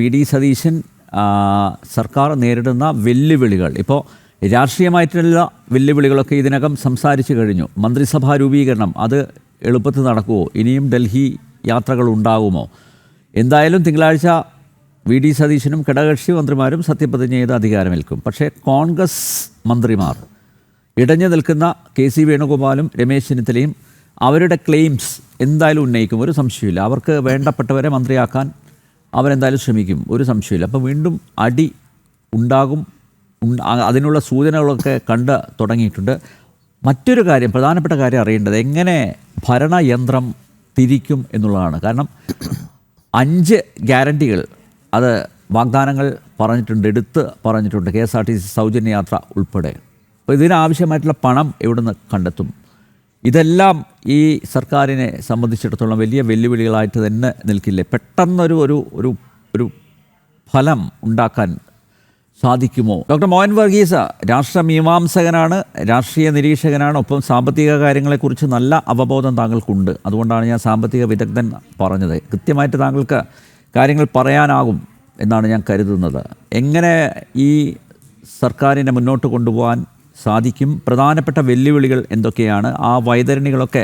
V D Satheesan സർക്കാർ നേരിടുന്ന വെല്ലുവിളികൾ, ഇപ്പോൾ രാഷ്ട്രീയമായിട്ടുള്ള വെല്ലുവിളികളൊക്കെ ഇതിനകം സംസാരിച്ചു കഴിഞ്ഞു. മന്ത്രിസഭാ രൂപീകരണം അത് എളുപ്പത്തിൽ നടക്കുമോ? ഇനിയും ഡൽഹി യാത്രകൾ ഉണ്ടാകുമോ? എന്തായാലും തിങ്കളാഴ്ച വി ഡി സതീശനും ഘടകകക്ഷി മന്ത്രിമാരും സത്യപ്രതിജ്ഞ ചെയ്ത് അധികാരമേൽക്കും. പക്ഷേ കോൺഗ്രസ് മന്ത്രിമാർ ഇടഞ്ഞു നിൽക്കുന്ന കെ സി വേണുഗോപാലും രമേശ് ചെന്നിത്തലയും അവരുടെ ക്ലെയിംസ് എന്തായാലും ഉന്നയിക്കും, ഒരു സംശയമില്ല. അവർക്ക് വേണ്ടപ്പെട്ടവരെ മന്ത്രിയാക്കാൻ അവരെന്തായാലും ശ്രമിക്കും, ഒരു സംശയമില്ല. അപ്പോൾ വീണ്ടും അടി ഉണ്ടാകും. അതിനുള്ള സൂചനകളൊക്കെ കണ്ട് തുടങ്ങിയിട്ടുണ്ട്. മറ്റൊരു കാര്യം, പ്രധാനപ്പെട്ട കാര്യം അറിയേണ്ടത് എങ്ങനെ ഭരണയന്ത്രം തിരിക്കും എന്നുള്ളതാണ്. കാരണം 5 ഗ്യാരണ്ടികൾ അത് വാഗ്ദാനങ്ങൾ പറഞ്ഞിട്ടുണ്ട്, എടുത്ത് പറഞ്ഞിട്ടുണ്ട്, KSRTC സൗജന്യ യാത്ര ഉൾപ്പെടെ. അപ്പോൾ ഇതിനാവശ്യമായിട്ടുള്ള പണം എവിടെ നിന്ന് കണ്ടെത്തും? ഇതെല്ലാം ഈ സർക്കാരിനെ സംബന്ധിച്ചിടത്തോളം വലിയ വെല്ലുവിളികളായിട്ട് തന്നെ നിൽക്കില്ലേ? പെട്ടെന്നൊരു ഒരു ഒരു ഒരു ഫലം ഉണ്ടാക്കാൻ സാധിക്കുമോ? ഡോക്ടർ മോഹൻ വർഗീസ് രാഷ്ട്രമീമാംസകനാണ്, രാഷ്ട്രീയ നിരീക്ഷകനാണ്, ഒപ്പം സാമ്പത്തിക കാര്യങ്ങളെക്കുറിച്ച് നല്ല അവബോധം താങ്കൾക്കുണ്ട്. അതുകൊണ്ടാണ് ഞാൻ സാമ്പത്തിക വിദഗ്ധൻ പറഞ്ഞത്. കൃത്യമായിട്ട് താങ്കൾക്ക് കാര്യങ്ങൾ പറയാനാകും എന്നാണ് ഞാൻ കരുതുന്നത്. എങ്ങനെ ഈ സർക്കാരിനെ മുന്നോട്ട് കൊണ്ടുപോകാൻ സാധിക്കും? പ്രധാനപ്പെട്ട വെല്ലുവിളികൾ എന്തൊക്കെയാണ്? ആ വൈതരണികളൊക്കെ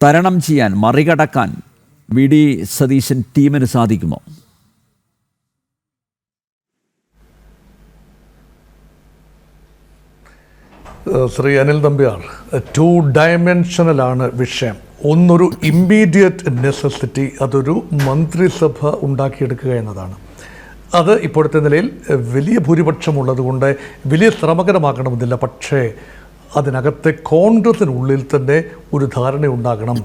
തരണം ചെയ്യാൻ, മറികടക്കാൻ വി ഡി സതീശൻ ടീമിന് സാധിക്കുമോ? ശ്രീ അനിൽ നമ്പ്യാർ, 2 ഡയമെൻഷനലാണ് വിഷയം. ഒന്നൊരു ഇമ്മീഡിയറ്റ് നെസസിറ്റി, അതൊരു മന്ത്രിസഭ ഉണ്ടാക്കിയെടുക്കുക എന്നതാണ്. അത് ഇപ്പോഴത്തെ നിലയിൽ വലിയ ഭൂരിപക്ഷമുള്ളത് കൊണ്ട് വലിയ ശ്രമകരമാക്കണമെന്നില്ല. പക്ഷേ അതിനകത്തെ കോൺഗ്രസിനുള്ളിൽ തന്നെ ഒരു ധാരണയുണ്ടാകണം.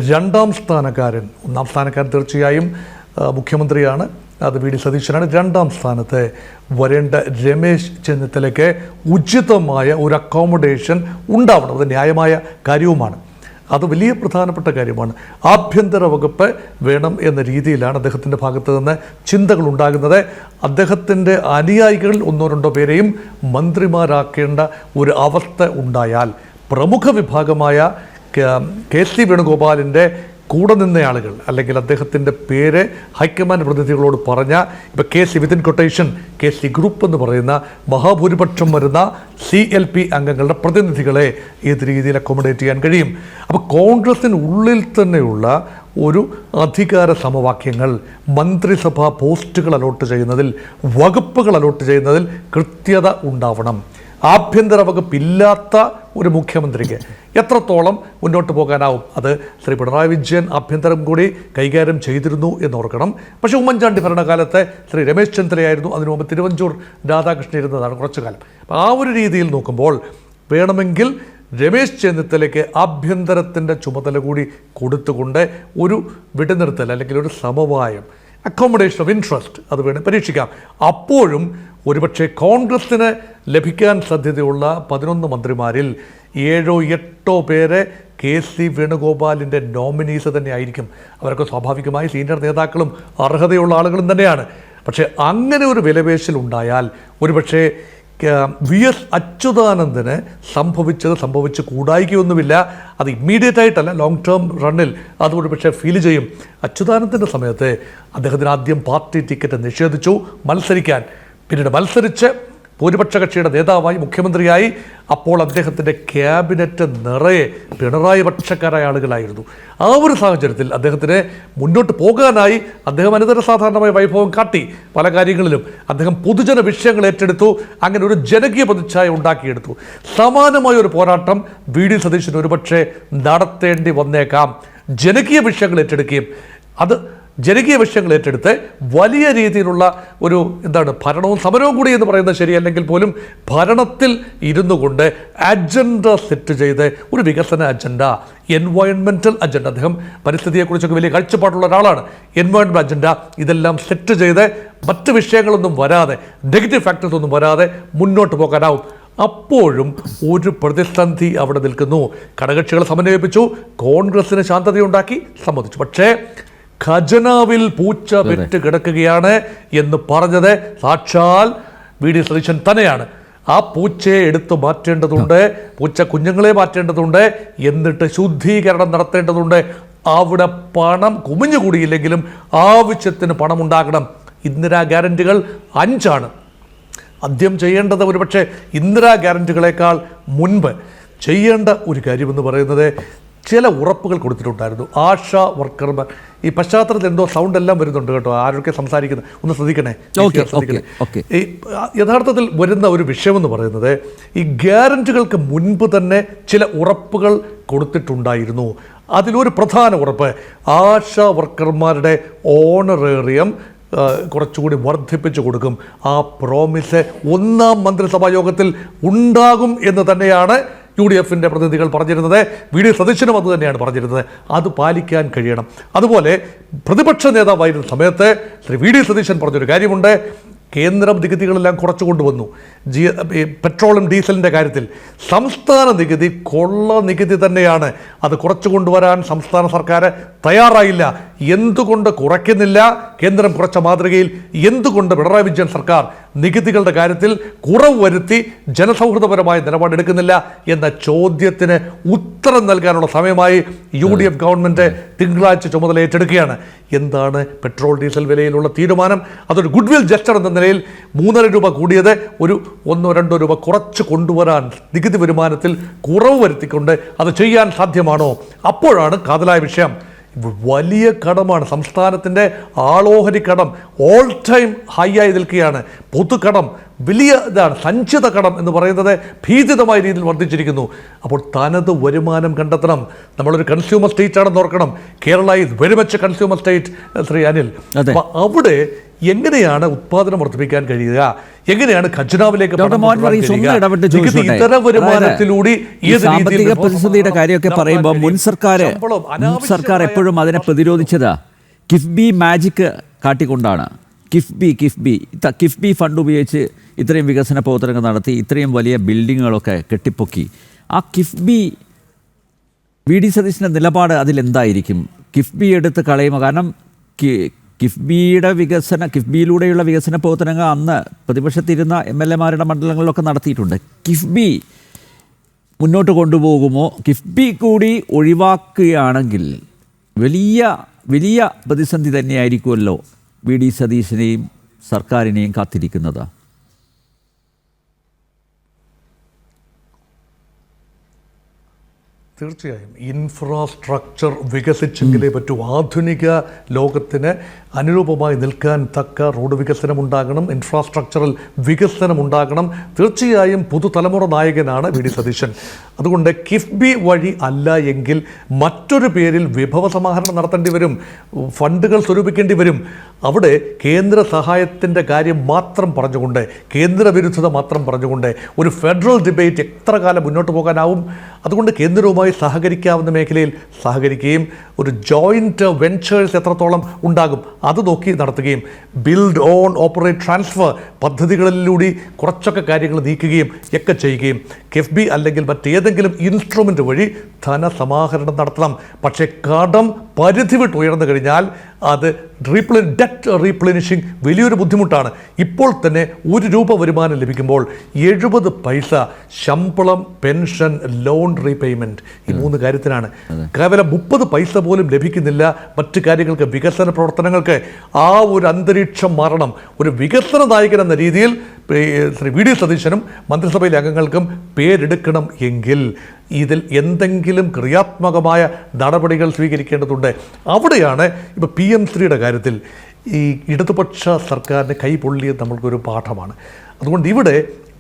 2ാം സ്ഥാനക്കാരൻ, 1ാം സ്ഥാനക്കാരൻ തീർച്ചയായും മുഖ്യമന്ത്രിയാണ്, അത് വി ഡി സതീശനാണ്. 2ാം സ്ഥാനത്ത് വരേണ്ട രമേശ് ചെന്നിത്തലയ്ക്ക് ഉചിതമായ ഒരു അക്കോമഡേഷൻ ഉണ്ടാവണം. അത് ന്യായമായ കാര്യവുമാണ്, അത് വലിയ പ്രധാനപ്പെട്ട കാര്യമാണ്. ആഭ്യന്തര വകുപ്പ് വേണം എന്ന രീതിയിലാണ് അദ്ദേഹത്തിൻ്റെ ഭാഗത്ത് നിന്ന് ചിന്തകൾ ഉണ്ടാകുന്നത്. അദ്ദേഹത്തിൻ്റെ അനുയായികളിൽ 1-2 പേരെയും മന്ത്രിമാരാക്കേണ്ട ഒരു അവസ്ഥ ഉണ്ടായാൽ പ്രമുഖ വിഭാഗമായ കെ സി വേണുഗോപാലിൻ്റെ കൂടെ നിന്ന ആളുകൾ, അല്ലെങ്കിൽ അദ്ദേഹത്തിൻ്റെ പേര് ഹൈക്കമാൻഡ് പ്രതിനിധികളോട് പറഞ്ഞ, ഇപ്പോൾ KC within quotation KC group എന്ന് പറയുന്ന മഹാഭൂരിപക്ഷം വരുന്ന CLP അംഗങ്ങളുടെ പ്രതിനിധികളെ ഏത് രീതിയിൽ അക്കോമഡേറ്റ് ചെയ്യാൻ കഴിയും? അപ്പോൾ കോൺഗ്രസിനുള്ളിൽ തന്നെയുള്ള ഒരു അധികാര സമവാക്യങ്ങൾ, മന്ത്രിസഭാ പോസ്റ്റുകൾ അലോട്ട് ചെയ്യുന്നതിൽ, വകുപ്പുകൾ അലോട്ട് ചെയ്യുന്നതിൽ കൃത്യത ഉണ്ടാവണം. ആഭ്യന്തര വകുപ്പില്ലാത്ത ഒരു മുഖ്യമന്ത്രിക്ക് എത്രത്തോളം മുന്നോട്ട് പോകാനാവും? അത് ശ്രീ പിണറായി വിജയൻ ആഭ്യന്തരം കൂടി കൈകാര്യം ചെയ്തിരുന്നു എന്നോർക്കണം. പക്ഷേ ഉമ്മൻചാണ്ടി ഭരണകാലത്തെ ശ്രീ രമേശ് ചെന്നിത്തലയായിരുന്നു, അതിനു മുമ്പ് തിരുവഞ്ചൂർ രാധാകൃഷ്ണൻ ഇരുന്നതാണ് കുറച്ചു കാലം. അപ്പോൾ ആ ഒരു രീതിയിൽ നോക്കുമ്പോൾ വേണമെങ്കിൽ രമേശ് ചെന്നിത്തലയ്ക്ക് ആഭ്യന്തരത്തിൻ്റെ ചുമതല കൂടി കൊടുത്തുകൊണ്ട് ഒരു വെടിനിർത്തൽ, അല്ലെങ്കിൽ ഒരു സമവായം, അക്കോമഡേഷൻ ഓഫ് ഇൻട്രസ്റ്റ്, അത് വേണം പരീക്ഷിക്കാം. അപ്പോഴും ഒരുപക്ഷെ കോൺഗ്രസ്സിന് ലഭിക്കാൻ സാധ്യതയുള്ള 11 മന്ത്രിമാരിൽ 7-8 പേര് KC വേണുഗോപാലിൻ്റെ നോമിനീസ് തന്നെ ആയിരിക്കും. അവരൊക്കെ സ്വാഭാവികമായി സീനിയർ നേതാക്കളും അർഹതയുള്ള ആളുകളും തന്നെയാണ്. പക്ഷേ അങ്ങനെ ഒരു വിലപേശൽ ഉണ്ടായാൽ ഒരുപക്ഷെ VS അച്യുതാനന്ദന് സംഭവിച്ചു കൂടായിക്കൊന്നുമില്ല. അത് ഇമ്മീഡിയറ്റ് ആയിട്ടല്ല, ലോങ് ടേം റണ്ണിൽ അത് ഒരുപക്ഷെ ഫീൽ ചെയ്യും. അച്യുതാനന്ദൻ്റെ സമയത്ത് അദ്ദേഹത്തിന് ആദ്യം പാർട്ടി ടിക്കറ്റ് നിഷേധിച്ചു മത്സരിക്കാൻ, പിന്നീട് മത്സരിച്ച് ഭൂരിപക്ഷ കക്ഷിയുടെ നേതാവായി, മുഖ്യമന്ത്രിയായി. അപ്പോൾ അദ്ദേഹത്തിൻ്റെ ക്യാബിനറ്റ് നിറയെ പിണറായി പക്ഷക്കാരായ ആളുകളായിരുന്നു. ആ ഒരു സാഹചര്യത്തിൽ അദ്ദേഹത്തിന് മുന്നോട്ട് പോകാനായി അദ്ദേഹം അനിതര സാധാരണമായ വൈഭവം കാട്ടി. പല കാര്യങ്ങളിലും അദ്ദേഹം പൊതുജന വിഷയങ്ങൾ ഏറ്റെടുത്തു. അങ്ങനെ ഒരു ജനകീയ പ്രതിച്ഛായ ഉണ്ടാക്കിയെടുത്തു. സമാനമായ ഒരു പോരാട്ടം വി ഡി സതീശന് ഒരുപക്ഷെ നടത്തേണ്ടി വന്നേക്കാം. ജനകീയ വിഷയങ്ങൾ ഏറ്റെടുക്കുകയും അത് ജനകീയ വിഷയങ്ങൾ ഏറ്റെടുത്ത് വലിയ രീതിയിലുള്ള ഒരു ഭരണവും സമരവും കൂടി എന്ന് പറയുന്നത് ശരിയല്ലെങ്കിൽ പോലും ഭരണത്തിൽ ഇരുന്നു കൊണ്ട് അജണ്ട സെറ്റ് ചെയ്ത് ഒരു വികസന അജണ്ട, എൻവയോൺമെൻറ്റൽ അജണ്ട, അദ്ദേഹം പരിസ്ഥിതിയെക്കുറിച്ചൊക്കെ വലിയ കാഴ്ചപ്പാടുള്ള ഒരാളാണ്. എൻവയോൺമെൻറ്റ് അജണ്ട ഇതെല്ലാം സെറ്റ് ചെയ്ത് മറ്റ് വിഷയങ്ങളൊന്നും വരാതെ, നെഗറ്റീവ് ഫാക്ടേഴ്സ് ഒന്നും വരാതെ മുന്നോട്ട് പോകാനാവും. അപ്പോഴും ഒരു പ്രതിസന്ധി അവിടെ നിൽക്കുന്നു. ഘടകകക്ഷികളെ സമന്വയിപ്പിച്ചു, കോൺഗ്രസിന് ശാന്തതയുണ്ടാക്കി, സമ്മതിച്ചു. പക്ഷേ ഖജനാവിൽ പൂച്ച പെറ്റ് കിടക്കുകയാണ് എന്ന് പറഞ്ഞത് സാക്ഷാൽ വി ഡി സതീശൻ തന്നെയാണ്. ആ പൂച്ചയെ എടുത്തു മാറ്റേണ്ടതുണ്ട്, പൂച്ച കുഞ്ഞുങ്ങളെ മാറ്റേണ്ടതുണ്ട്, എന്നിട്ട് ശുദ്ധീകരണം നടത്തേണ്ടതുണ്ട്. അവിടെ പണം കുമിഞ്ഞുകൂടിയില്ലെങ്കിലും ആവശ്യത്തിന് പണം ഉണ്ടാകണം. ഇന്ദിരാ ഗ്യാരണ്ടികൾ 5 ആദ്യം ചെയ്യേണ്ടത് ഒരുപക്ഷെ ഇന്ദിരാ ഗ്യാരണ്ടികളെക്കാൾ മുൻപ് ചെയ്യേണ്ട ഒരു കാര്യമെന്ന് പറയുന്നത് ചില ഉറപ്പുകൾ കൊടുത്തിട്ടുണ്ടായിരുന്നു. ആശാ വർക്കർമാർ, ഈ പശ്ചാത്തലത്തിൽ എന്തോ സൗണ്ട് എല്ലാം വരുന്നുണ്ട് കേട്ടോ, ആരൊക്കെ സംസാരിക്കുന്നത് ഒന്ന് ശ്രദ്ധിക്കണേ. ഈ യഥാർത്ഥത്തിൽ വരുന്ന ഒരു വിഷയമെന്ന് പറയുന്നത് ഈ ഗ്യാരണ്ടികൾക്ക് മുൻപ് തന്നെ ചില ഉറപ്പുകൾ കൊടുത്തിട്ടുണ്ടായിരുന്നു. അതിലൊരു പ്രധാന ഉറപ്പ് ആശാ വർക്കർമാരുടെ ഓണറേറിയം കുറച്ചുകൂടി വർദ്ധിപ്പിച്ചു കൊടുക്കും. ആ പ്രോമിസ് 1ാം മന്ത്രിസഭാ യോഗത്തിൽ ഉണ്ടാകും എന്ന് തന്നെയാണ് UDFിൻ്റെ പ്രതിനിധികൾ പറഞ്ഞിരുന്നത്. VD സതീശനും അത് തന്നെയാണ് പറഞ്ഞിരുന്നത്. അത് പാലിക്കാൻ കഴിയണം. അതുപോലെ പ്രതിപക്ഷ നേതാവായിരുന്ന സമയത്ത് ശ്രീ VD സതീശൻ പറഞ്ഞൊരു കാര്യമുണ്ട്. കേന്ദ്രം നികുതികളെല്ലാം കുറച്ചു കൊണ്ടുവന്നു. പെട്രോളും ഡീസലിൻ്റെ കാര്യത്തിൽ സംസ്ഥാന നികുതി കൊള്ള നികുതി തന്നെയാണ്. അത് കുറച്ചു കൊണ്ടുവരാൻ സംസ്ഥാന സർക്കാർ തയ്യാറായില്ല. എന്തുകൊണ്ട് കുറയ്ക്കുന്നില്ല? കേന്ദ്രം കുറച്ച മാതൃകയിൽ എന്തുകൊണ്ട് പിണറായി വിജയൻ സർക്കാർ നികുതികളുടെ കാര്യത്തിൽ കുറവ് വരുത്തി ജനസൗഹൃദപരമായ നിലപാടെടുക്കുന്നില്ല എന്ന ചോദ്യത്തിന് ഉത്തരം നൽകാനുള്ള സമയമായി UDF ഗവൺമെൻറ് തിങ്കളാഴ്ച ചുമതല ഏറ്റെടുക്കുകയാണ്. എന്താണ് പെട്രോൾ ഡീസൽ വിലയിലുള്ള തീരുമാനം? അതൊരു ഗുഡ്വിൽ ജസ്റ്റർ എന്ന നിലയിൽ 3.5 രൂപ കൂടിയത് ഒരു 1-2 രൂപ കുറച്ച് കൊണ്ടുവരാൻ, നികുതി വരുമാനത്തിൽ കുറവ് വരുത്തിക്കൊണ്ട് അത് ചെയ്യാൻ സാധ്യമാണോ? അപ്പോഴാണ് കാതലായ വിഷയം. വലിയ കടമാണ് സംസ്ഥാനത്തിൻ്റെ, ആളോഹരി കടം ഓൾ ടൈം ഹൈ ആയി നിൽക്കുകയാണ്. പൊതുകടം വലിയ ഇതാണ്. സഞ്ചിത കടം എന്ന് പറയുന്നത് ഭീതിതമായ രീതിയിൽ വർദ്ധിച്ചിരിക്കുന്നു. അപ്പോൾ തനത് വരുമാനം കണ്ടെത്തണം. നമ്മളൊരു കൺസ്യൂമർ സ്റ്റേറ്റ് ആണെന്ന് ഓർക്കണം. Kerala is very much consumer state, Shri Anil. അപ്പോൾ അവിടെ എങ്ങനെയാണ് ഉത്പാദനം വർദ്ധിപ്പിക്കാൻ കഴിയുക? എങ്ങനെയാണ് ഖജനാവിലേക്ക് ഇതര വരുമാനത്തിലൂടെ സാമ്പത്തിക പ്രതിസന്ധിയുടെ കാര്യമൊക്കെ പറയുമ്പോൾ മുൻ സർക്കാർ എപ്പോഴും അതിനെ പ്രതിരോധിച്ചത് കിഫ്ബി മാജിക് കാട്ടിക്കൊണ്ടാണ്. കിഫ്ബി ഫണ്ട് ഉപയോഗിച്ച് ഇത്രയും വികസന പ്രവർത്തനങ്ങൾ നടത്തി, ഇത്രയും വലിയ ബിൽഡിങ്ങുകളൊക്കെ കെട്ടിപ്പൊക്കി. ആ കിഫ്ബി VD സതീശൻ്റെ നിലപാട് അതിലെന്തായിരിക്കും? കിഫ്ബി എടുത്ത് കളയുമോ? കാരണം കിഫ്ബിയിലൂടെയുള്ള വികസന പ്രവർത്തനങ്ങൾ അന്ന് പ്രതിപക്ഷത്തിരുന്ന MLA-മാരുടെ മണ്ഡലങ്ങളിലൊക്കെ നടത്തിയിട്ടുണ്ട്. കിഫ്ബി മുന്നോട്ട് കൊണ്ടുപോകുമോ? കിഫ്ബി കൂടി ഒഴിവാക്കുകയാണെങ്കിൽ വലിയ പ്രതിസന്ധി തന്നെയായിരിക്കുമല്ലോ VD സതീശനെയും സർക്കാരിനെയും കാത്തിരിക്കുന്നത്. തീർച്ചയായും ഇൻഫ്രാസ്ട്രക്ചർ വികസിച്ചെങ്കിലേ പറ്റൂ. ആധുനിക ലോകത്തിന് അനുരൂപമായി നിൽക്കാൻ തക്ക റോഡ് വികസനം ഉണ്ടാകണം, ഇൻഫ്രാസ്ട്രക്ചറൽ വികസനം ഉണ്ടാകണം. തീർച്ചയായും പുതുതലമുറ നായകനാണ് VD സതീശൻ. അതുകൊണ്ട് കിഫ്ബി വഴി അല്ല എങ്കിൽ മറ്റൊരു പേരിൽ വിഭവ സമാഹരണം നടത്തേണ്ടി വരും, ഫണ്ടുകൾ സ്വരൂപിക്കേണ്ടി വരും. അവിടെ കേന്ദ്ര സഹായത്തിൻ്റെ കാര്യം മാത്രം പറഞ്ഞുകൊണ്ട്, കേന്ദ്ര വിരുദ്ധത മാത്രം പറഞ്ഞുകൊണ്ട് ഒരു ഫെഡറൽ ഡിബേറ്റ് എത്ര കാലം മുന്നോട്ട് പോകാനാവും? അതുകൊണ്ട് കേന്ദ്രവുമായി സഹകരിക്കാവുന്ന മേഖലയിൽ സഹകരിക്കുകയും ഒരു ജോയിൻറ്റ് വെഞ്ചേഴ്സ് എത്രത്തോളം ഉണ്ടാകും അത് നോക്കി നടത്തുകയും ബിൽഡ് ഓൺ ഓപ്പറേറ്റ് ട്രാൻസ്ഫർ പദ്ധതികളിലൂടെ കുറച്ചൊക്കെ കാര്യങ്ങൾ നീക്കുകയും ഒക്കെ ചെയ്യുകയും കിഫ്ബി അല്ലെങ്കിൽ മറ്റേതെങ്കിലും ഇൻസ്ട്രുമെൻ്റ് വഴി ധനസമാഹരണം നടത്തണം. പക്ഷേ കടം പരിധി വിട്ട് ഉയർന്നു കഴിഞ്ഞാൽ അത് ഡെറ്റ് റീപ്ലെനിഷിങ് വലിയൊരു ബുദ്ധിമുട്ടാണ്. ഇപ്പോൾ തന്നെ 1 രൂപ വരുമാനം ലഭിക്കുമ്പോൾ 70 പൈസ ശമ്പളം, പെൻഷൻ, ലോൺ റീപേയ്മെൻറ്റ്, ഈ 3 കാര്യത്തിനാണ്. കേവലം 30 പൈസ പോലും ലഭിക്കുന്നില്ല മറ്റു കാര്യങ്ങൾക്ക്, വികസന പ്രവർത്തനങ്ങൾക്ക്. ആ ഒരു അന്തരീക്ഷം മാറണം. ഒരു വികസന നായകൻ എന്ന രീതിയിൽ ശ്രീ VD സതീശനും മന്ത്രിസഭയിലെ അംഗങ്ങൾക്കും പേരെടുക്കണം എങ്കിൽ ഇതിൽ എന്തെങ്കിലും ക്രിയാത്മകമായ നടപടികൾ സ്വീകരിക്കേണ്ടതുണ്ട്. അവിടെയാണ് ഇപ്പോൾ PM3യുടെ കാര്യത്തിൽ ഈ ഇടതുപക്ഷ സർക്കാരിന് കൈപൊള്ളിയത് നമ്മൾക്കൊരു പാഠമാണ്. അതുകൊണ്ട് ഇവിടെ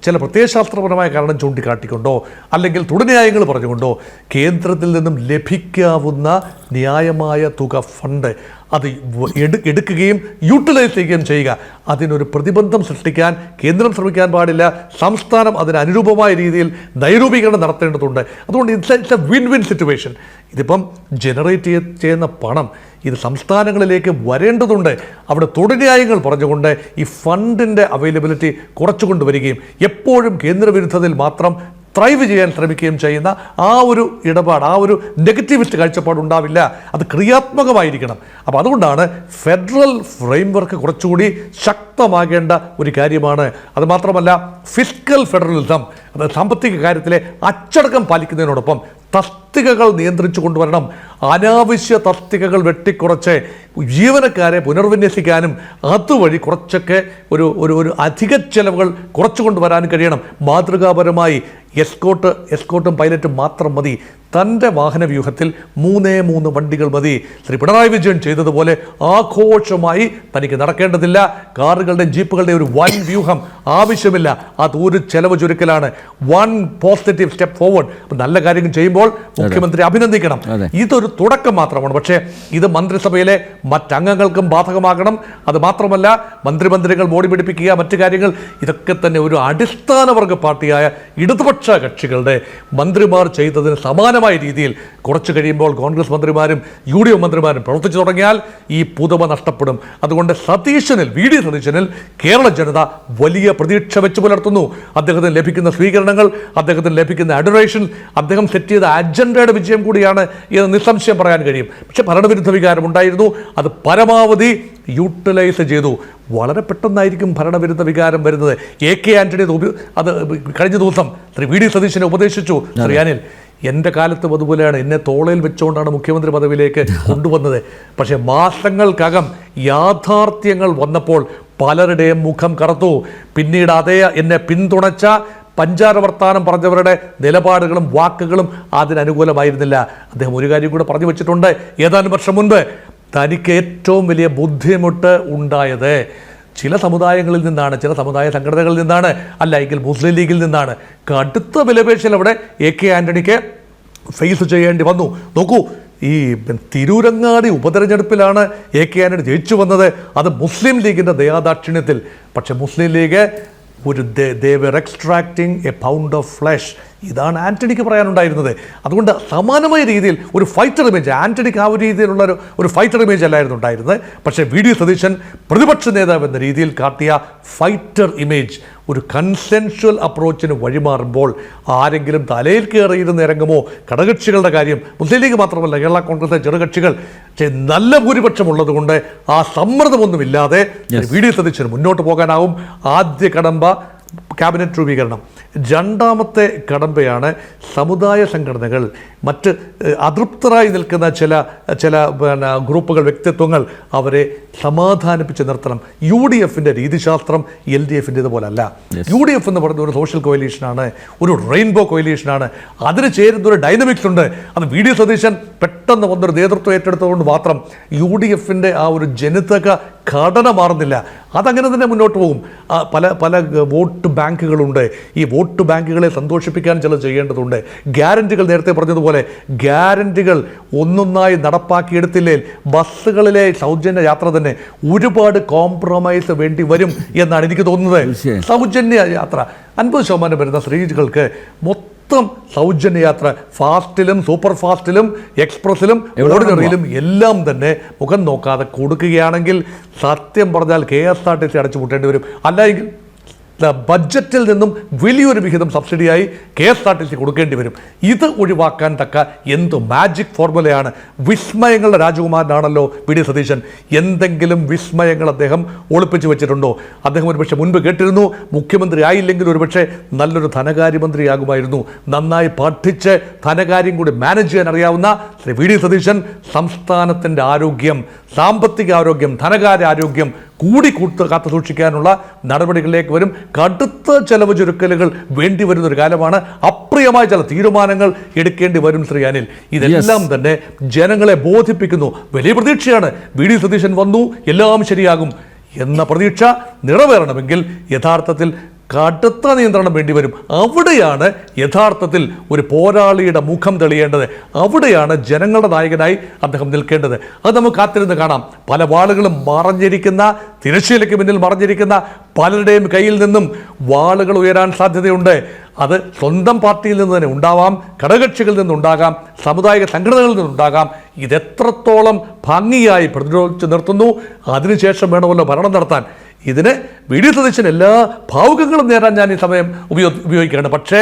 ചില പ്രത്യയശാസ്ത്രപരമായ കാരണം ചൂണ്ടിക്കാട്ടിക്കൊണ്ടോ അല്ലെങ്കിൽ തുടർന്യായങ്ങൾ പറഞ്ഞുകൊണ്ടോ കേന്ദ്രത്തിൽ നിന്നും ലഭിക്കാവുന്ന ന്യായമായ തുക ഫണ്ട് അത് എടുക്കുകയും യൂട്ടിലൈസ് ചെയ്യുകയും ചെയ്യുക. അതിനൊരു പ്രതിബന്ധം സൃഷ്ടിക്കാൻ കേന്ദ്രം ശ്രമിക്കാൻ പാടില്ല. സംസ്ഥാനം അതിന് അനുരൂപമായ രീതിയിൽ നൈരൂപീകരണം നടത്തേണ്ടതുണ്ട്. അതുകൊണ്ട് it's A win win situation. ഇതിപ്പം ജനറേറ്റ് ചെയ്യുന്ന പണം ഇത് സംസ്ഥാനങ്ങളിലേക്ക് വരേണ്ടതുണ്ട്. അവിടെ തുടർന്യായങ്ങൾ പറഞ്ഞുകൊണ്ട് ഈ ഫണ്ടിൻ്റെ അവൈലബിലിറ്റി കുറച്ചുകൊണ്ടുവരികയും എപ്പോഴും കേന്ദ്രവിരുദ്ധതയിൽ മാത്രം ത്രൈവ് ചെയ്യാൻ ശ്രമിക്കുകയും ചെയ്യുന്ന ആ ഒരു ഇടപാട്, ആ ഒരു നെഗറ്റീവിസ്റ്റ് കാഴ്ചപ്പാട് ഉണ്ടാവില്ല. അത് ക്രിയാത്മകമായിരിക്കണം. അപ്പോൾ അതുകൊണ്ടാണ് ഫെഡറൽ ഫ്രെയിംവർക്ക് കുറച്ചുകൂടി ശക്തമാകേണ്ട ഒരു കാര്യമാണ്. അതുമാത്രമല്ല ഫിസ്ക്കൽ ഫെഡറലിസം, അത് സാമ്പത്തിക കാര്യത്തിലെ അച്ചടക്കം പാലിക്കുന്നതിനോടൊപ്പം തസ്തികകൾ നിയന്ത്രിച്ചു കൊണ്ടുവരണം. അനാവശ്യ തസ്തികകൾ വെട്ടിക്കുറച്ച് ജീവനക്കാരെ പുനർവിന്യസിക്കാനും അതുവഴി കുറച്ചൊക്കെ ഒരു അധിക ചെലവുകൾ കുറച്ചു കൊണ്ടുവരാനും കഴിയണം. മാതൃകാപരമായി എസ്കോട്ടും പൈലറ്റും മാത്രം മതി. തൻ്റെ വാഹനവ്യൂഹത്തിൽ 3 വണ്ടികൾ മതി. ശ്രീ പിണറായി വിജയൻ ചെയ്തതുപോലെ ആഘോഷമായി തനിക്ക് നടക്കേണ്ടതില്ല. കാറുകളുടെയും ജീപ്പുകളുടെയും ഒരു വൻ വ്യൂഹം ആവശ്യമില്ല. അതൊരു ചെലവ് ചുരുക്കലാണ്. One positive step forward. നല്ല കാര്യങ്ങൾ ചെയ്യുമ്പോൾ മുഖ്യമന്ത്രി അഭിനന്ദിക്കണം. ഇതൊരു തുടക്കം മാത്രമാണ്. പക്ഷേ ഇത് മന്ത്രിസഭയിലെ മറ്റംഗങ്ങൾക്കും ബാധകമാകണം. അത് മാത്രമല്ല, മന്ത്രികൾ ബോഡി പിടിപ്പിക്കുക, മറ്റു കാര്യങ്ങൾ, ഇതൊക്കെ തന്നെ ഒരു അടിസ്ഥാനവർഗ പാർട്ടിയായ ഇടതുപക്ഷ കക്ഷികളുടെ മന്ത്രിമാർ ചെയ്തതിന് സമാനമായ രീതിയിൽ കുറച്ച് കഴിയുമ്പോൾ കോൺഗ്രസ് മന്ത്രിമാരും UDF മന്ത്രിമാരും പ്രവർത്തിച്ചു തുടങ്ങിയാൽ ഈ പുതുമ നഷ്ടപ്പെടും. അതുകൊണ്ട് VD സതീശനിൽ കേരള ജനത വലിയ പ്രതീക്ഷ വെച്ച് പുലർത്തുന്നു. അദ്ദേഹത്തിന് ലഭിക്കുന്ന സ്വീകരണങ്ങൾ, അദ്ദേഹത്തിന് ലഭിക്കുന്ന അഡറേഷൻ, അദ്ദേഹം സെറ്റ് ചെയ്ത അജണ്ടയുടെ വിജയം കൂടിയാണ് എന്ന് നിസ്സംശയം പറയാൻ കഴിയും. പക്ഷെ ഭരണവിരുദ്ധ വികാരം ഉണ്ടായിരുന്നു. അത് പരമാവധി യൂട്ടിലൈസ് ചെയ്തു. വളരെ പെട്ടെന്നായിരിക്കും ഭരണവിരുദ്ധ വികാരം വരുന്നത്. AK ആന്റണി അത് കഴിഞ്ഞ ദിവസം VD സതീശനെ ഉപദേശിച്ചു. ശ്രീ അനിൽ, എൻ്റെ കാലത്തും അതുപോലെയാണ്. എന്നെ തോളയിൽ വെച്ചുകൊണ്ടാണ് മുഖ്യമന്ത്രി പദവിയിലേക്ക് കൊണ്ടുവന്നത്. പക്ഷേ മാസങ്ങൾക്കകം യാഥാർത്ഥ്യങ്ങൾ വന്നപ്പോൾ പലരുടെയും മുഖം കറുത്തു. പിന്നീട് അതേ എന്നെ പിന്തുണച്ച പഞ്ചാര വർത്താനം പറഞ്ഞവരുടെ നിലപാടുകളും വാക്കുകളും അതിനനുകൂലമായിരുന്നില്ല. അദ്ദേഹം ഒരു കാര്യം കൂടെ പറഞ്ഞു വെച്ചിട്ടുണ്ട്. ഏതാനും വർഷം മുൻപ് തനിക്ക് ഏറ്റവും വലിയ ബുദ്ധിമുട്ട് ഉണ്ടായത് ചില സമുദായങ്ങളിൽ നിന്നാണ്, ചില സമുദായ സംഘടനകളിൽ നിന്നാണ്, അല്ല എങ്കിൽ മുസ്ലിം ലീഗിൽ നിന്നാണ്. കടുത്ത വിലപേശൽ അവിടെ AK ആന്റണിക്ക് ഫേസ് ചെയ്യേണ്ടി വന്നു. നോക്കൂ, ഈ തിരൂരങ്ങാടി ഉപതെരഞ്ഞെടുപ്പിലാണ് AK ആന്റണി ജയിച്ചു വന്നത്. അത് മുസ്ലിം ലീഗിൻ്റെ ദയാദാക്ഷിണ്യത്തിൽ. പക്ഷെ മുസ്ലിം league they were extracting a pound of flesh. ഇതാണ് ആന്റണിക്ക് പറയാനുണ്ടായിരുന്നത്. അതുകൊണ്ട് സമാനമായ രീതിയിൽ ഒരു ഫൈറ്റർ ഇമേജ് ആന്റണിക്ക് ആ ഒരു രീതിയിലുള്ള ഒരു ഫൈറ്റർ ഇമേജ് അല്ലായിരുന്നു ഉണ്ടായിരുന്നത്. പക്ഷേ VD സതീശൻ പ്രതിപക്ഷ നേതാവ് എന്ന രീതിയിൽ കാട്ടിയ ഫൈറ്റർ ഇമേജ് ഒരു കൺസെൻഷ്വൽ അപ്രോച്ചിന് വഴിമാറുമ്പോൾ ആരെങ്കിലും തലയിൽ കയറിയിരുന്ന് ഇറങ്ങുമോ? ഘടകകക്ഷികളുടെ കാര്യം മുസ്ലിം ലീഗ് മാത്രമല്ല, കേരള കോൺഗ്രസ് ചെറുകക്ഷികൾ നല്ല ഭൂരിപക്ഷം ഉള്ളതുകൊണ്ട് ആ സമ്മർദ്ദമൊന്നുമില്ലാതെ VD സതീശന് മുന്നോട്ട് പോകാനാവും. ആദ്യ കടമ്പ ക്യാബിനറ്റ് രൂപീകരണം. രണ്ടാമത്തെ കടമ്പയാണ് സമുദായ സംഘടനകൾ, മറ്റ് അതൃപ്തരായി നിൽക്കുന്ന ചില ഗ്രൂപ്പുകൾ, വ്യക്തിത്വങ്ങൾ, അവരെ സമാധാനിപ്പിച്ച് നിർത്തണം. UDFൻ്റെ രീതിശാസ്ത്രം LDFൻ്റെ പോലല്ല. UDF എന്ന് പറയുന്ന ഒരു സോഷ്യൽ കോയിലീഷനാണ്, ഒരു റെയിൻബോ കോയിലീഷനാണ്. അതിന് ചേരുന്ന ഒരു ഡൈനമിക്സ് ഉണ്ട്. അത് VD സതീശൻ പെട്ടെന്ന് വന്നൊരു നേതൃത്വം ഏറ്റെടുത്തതുകൊണ്ട് മാത്രം UDFൻ്റെ ആ ഒരു ജനിതക ഘടന മാറുന്നില്ല. അതങ്ങനെ തന്നെ മുന്നോട്ട് പോകും. പല വോട്ട് ബാങ്കുകളുണ്ട്. ഈ വോട്ട് ബാങ്കുകളെ സന്തോഷിപ്പിക്കാൻ ചില ചെയ്യേണ്ടതുണ്ട്. ഗ്യാരണ്ടികൾ, നേരത്തെ പറഞ്ഞതുപോലെ ഗ്യാരണ്ടികൾ ഒന്നൊന്നായി നടപ്പാക്കിയെടുത്തില്ലേ ബസ്സുകളിലെ സൗജന്യ യാത്ര തന്നെ ഒരുപാട് കോംപ്രമൈസ് വേണ്ടി വരും എന്നാണ് എനിക്ക് തോന്നുന്നത്. സൗജന്യ യാത്ര 50% വരുന്ന സ്ത്രീകൾക്ക് മൊത്തം സൗജന്യ യാത്ര, ഫാസ്റ്റിലും സൂപ്പർ ഫാസ്റ്റിലും എക്സ്പ്രസിലും ഓർഡിനറിയിലും എല്ലാം തന്നെ മുഖം നോക്കാതെ കൊടുക്കുകയാണെങ്കിൽ സത്യം പറഞ്ഞാൽ KSRTC അടച്ചുപൂട്ടേണ്ടി വരും. അല്ലെങ്കിൽ ബഡ്ജറ്റിൽ നിന്നും വലിയൊരു വിഹിതം സബ്സിഡിയായി KSRTC കൊടുക്കേണ്ടി വരും. ഇത് ഒഴിവാക്കാൻ തക്ക എന്ത് മാജിക് ഫോർമുലയാണ്! വിസ്മയങ്ങളുടെ രാജകുമാരനാണല്ലോ VD സതീശൻ. എന്തെങ്കിലും വിസ്മയങ്ങൾ അദ്ദേഹം ഒളിപ്പിച്ചു വെച്ചിട്ടുണ്ടോ? അദ്ദേഹം ഒരുപക്ഷെ മുൻപ് കേട്ടിരുന്നു, മുഖ്യമന്ത്രി ആയില്ലെങ്കിൽ ഒരുപക്ഷെ നല്ലൊരു ധനകാര്യമന്ത്രിയാകുമായിരുന്നു. നന്നായി പഠിച്ച് ധനകാര്യം കൂടി മാനേജ് ചെയ്യാൻ അറിയാവുന്ന ശ്രീ VD സതീശൻ സംസ്ഥാനത്തിൻ്റെ ആരോഗ്യം, സാമ്പത്തിക ആരോഗ്യം, ധനകാര്യ ആരോഗ്യം കൂടി കാത്തു സൂക്ഷിക്കാനുള്ള നടപടികളിലേക്ക് വരും. കടുത്ത ചെലവ് ചുരുക്കലുകൾ വേണ്ടി വരുന്നൊരു കാലമാണ്. അപ്രിയമായ ചില തീരുമാനങ്ങൾ എടുക്കേണ്ടി വരും. ശ്രീ അനിൽ, ഇതെല്ലാം തന്നെ ജനങ്ങളെ ബോധിപ്പിക്കുന്നു. വലിയ പ്രതീക്ഷയാണ്. VD സതീശൻ വന്നു, എല്ലാം ശരിയാകും എന്ന പ്രതീക്ഷ നിറവേറണമെങ്കിൽ യഥാർത്ഥത്തിൽ കടുത്ത നിയന്ത്രണം വേണ്ടിവരും. അവിടെയാണ് യഥാർത്ഥത്തിൽ ഒരു പോരാളിയുടെ മുഖം തെളിയേണ്ടത്. അവിടെയാണ് ജനങ്ങളുടെ നായകനായി അദ്ദേഹം നിൽക്കേണ്ടത്. അത് നമുക്ക് കാത്തിരുന്ന് കാണാം. പല വാളുകളും മറഞ്ഞിരിക്കുന്ന, തിരശ്ശീലയ്ക്ക് മുന്നിൽ മറഞ്ഞിരിക്കുന്ന പലരുടെയും കയ്യിൽ നിന്നും വാളുകൾ ഉയരാൻ സാധ്യതയുണ്ട്. അത് സ്വന്തം പാർട്ടിയിൽ നിന്ന് തന്നെ ഉണ്ടാവാം, ഘടകകക്ഷികളിൽ നിന്നുണ്ടാകാം, സാമുദായിക സംഘടനകളിൽ നിന്നുണ്ടാകാം. ഇതെത്രത്തോളം ഭംഗിയായി പ്രതിരോധിച്ച് നിർത്തുന്നു, അതിനുശേഷം വേണമല്ലോ ഭരണം നടത്താൻ. ഇതിന് VD സതീശൻ എല്ലാ ഭാവുകങ്ങളും നേടാൻ ഞാൻ ഈ സമയം ഉപയോഗിക്കുകയാണ്. പക്ഷേ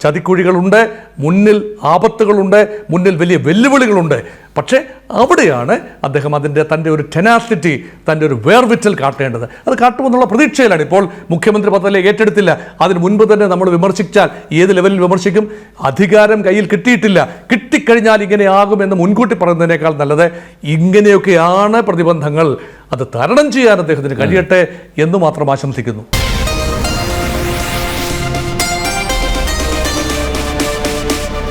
ചതിക്കുഴികളുണ്ട്, മുന്നിൽ ആപത്തുകളുണ്ട്, മുന്നിൽ വലിയ വെല്ലുവിളികളുണ്ട്. പക്ഷേ അവിടെയാണ് അദ്ദേഹം തൻ്റെ ഒരു ടെനാസിറ്റി, തൻ്റെ ഒരു വേർവിറ്റൽ കാട്ടേണ്ടത്. അത് കാട്ടുമെന്നുള്ള പ്രതീക്ഷയിലാണ്. ഇപ്പോൾ മുഖ്യമന്ത്രി പദത്തിലേക്ക് ഏറ്റെടുത്തില്ല. അതിന് മുൻപ് തന്നെ നമ്മൾ വിമർശിച്ചാൽ ഏത് ലെവലിൽ വിമർശിക്കും? അധികാരം കയ്യിൽ കിട്ടിയിട്ടില്ല, കിട്ടിക്കഴിഞ്ഞാൽ ഇങ്ങനെയാകുമെന്ന് മുൻകൂട്ടി പറയുന്നതിനേക്കാൾ നല്ലത് ഇങ്ങനെയൊക്കെയാണ് പ്രതിബന്ധങ്ങൾ, അത് തരണം ചെയ്യാൻ അദ്ദേഹത്തിന് കഴിയട്ടെ എന്ന് മാത്രം ആശംസിക്കുന്നു.